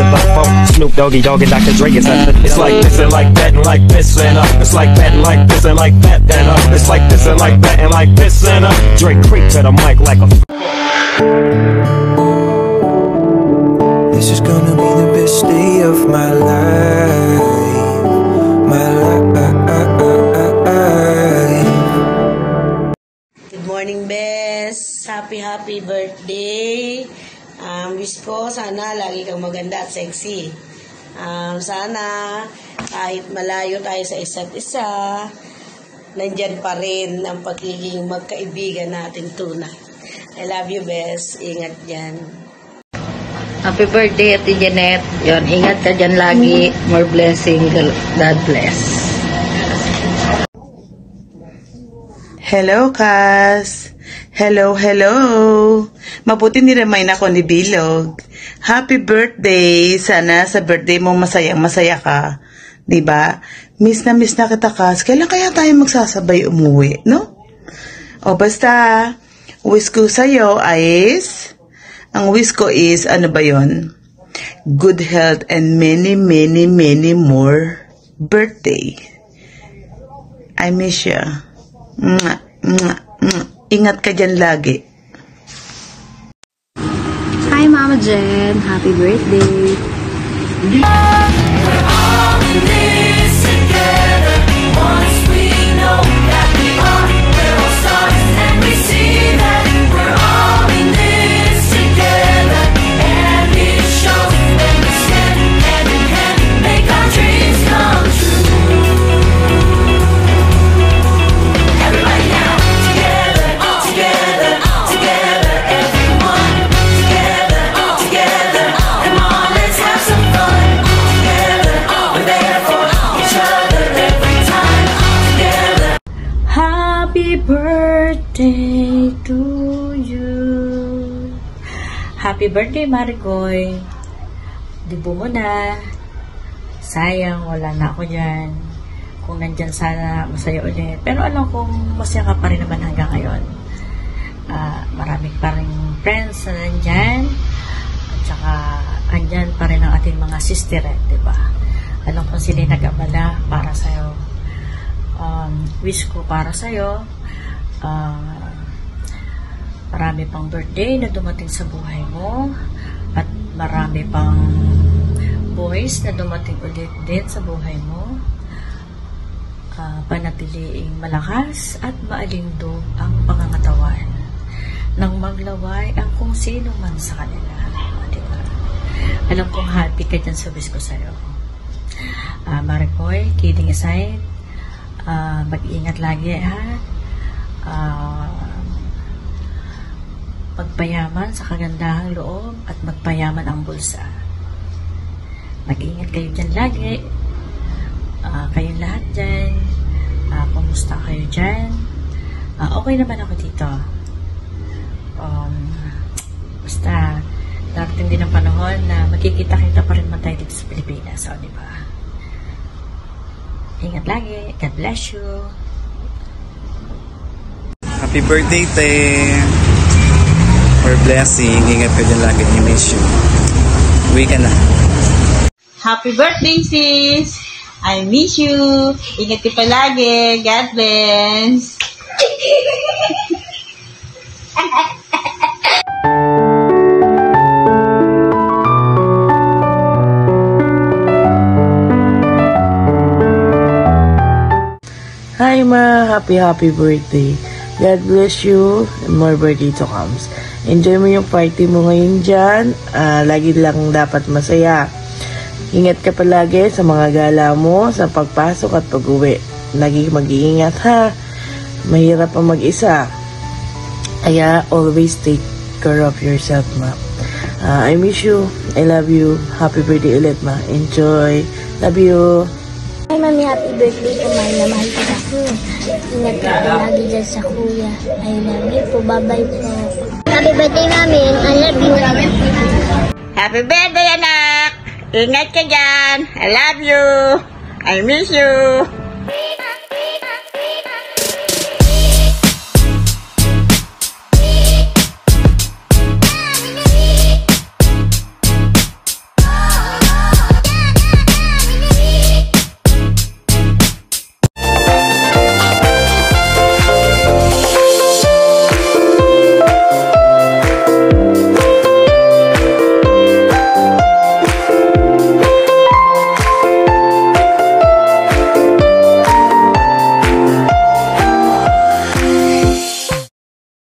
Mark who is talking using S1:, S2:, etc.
S1: to the phone. Snoop Doggy Dogg and Dr. Dre is at the It's like this and like that and like this and it's like that and like this and like that and it's like this and like that and like this and Dre creep to the mic like a
S2: This is gonna be the best day of my life. My life.
S3: Good morning, Bes. Happy birthday. Wish ko sana lagi kang maganda at sexy. Sana kahit malayo tayo sa isa't isa, nandyan pa rin ang pagiging magkaibigan natin tunay. I love you, Bes. Ingat dyan.
S4: Happy birthday, Ate Janet. Yon, ingat ka dyan lagi. More blessing. God bless.
S5: Hello, Kas. Hello. Mabuti ni-remind ako ni Bilog. Happy birthday. Sana sa birthday mo masaya ka. Diba? Miss na kita, Kas. Kailan kaya tayo magsasabay umuwi, no? O basta, wish ko sa'yo is, ang wish ko is, ano ba yon? Good health and many more birthday. I miss you. Ingat ka dyan lagi.
S6: Hi, Mama Jen. Happy birthday.
S7: We're all in this together. Once we know that we are, we're all stars, and we see that we're all in this together. And it shows when we stand hand in hand, make our dreams come true. Everybody now, together, together, together, everyone, together, together, come on, let's have some fun. Together, we're there for each other every time. Together.
S4: Happy birthday to you. Happy birthday, Maricoy. Dibo mo na. Sayang, wala na ako dyan. Kung nandyan sana, masaya ulit. Pero alam kong masaya ka pa rin naman hanggang ngayon. Marami pa rin friends na nandyan. At saka, andyan pa rin ang ating mga sisterin, diba? Alam kong sila nag-abala para sa'yo. Wish ko para sa'yo. Marami pang birthday na dumating sa buhay mo. At marami pang boys na dumating ulit din sa buhay mo. Panatiliing malakas at maalindog ang pangangatawan nang maglaway ang kung sino man sa kanila. Diba? Alam kong happy ka dyan sa wish ko sa'yo. Maricoy, kidding aside, mag-iingat lagi, ha? Magpayaman sa kagandahang loob at magpayaman ang bulsa. Mag-iingat kayo dyan lagi. Kayong lahat dyan. Kumusta kayo dyan? Okay naman ako dito. Basta, darating din ang panahon na magkikita-kita pa rin man tayo dito sa Pilipinas. O, diba? Ingat lagi. God bless you.
S8: Happy birthday, Te. For blessing. Ingat ka dyan lagi. I miss you. Uwi ka na.
S9: Happy birthday, sis! I miss you. Ingat ka palagi. God bless.
S5: Hi ma, happy birthday. God bless you and more birthday to comes. Enjoy mo yung party mo ngayon dyan. Lagi lang dapat masaya. Ingat ka palagi sa mga gala mo, sa pagpasok at pag-uwi. Lagi mag-iingat, ha. Mahirap pa mag-isa. Kaya always take care of yourself, ma. I miss you. I love you. Happy birthday ulit, ma. Enjoy. Love you.
S6: Hi, Mami. Happy birthday po. Mahal na mahal ka po. Ingat ka palagi dyan sa kuya. I love you po. Bye-bye po. Happy birthday, Mami. I love you.
S9: Happy birthday, anak! Ingat ka dyan. I love you. I miss you.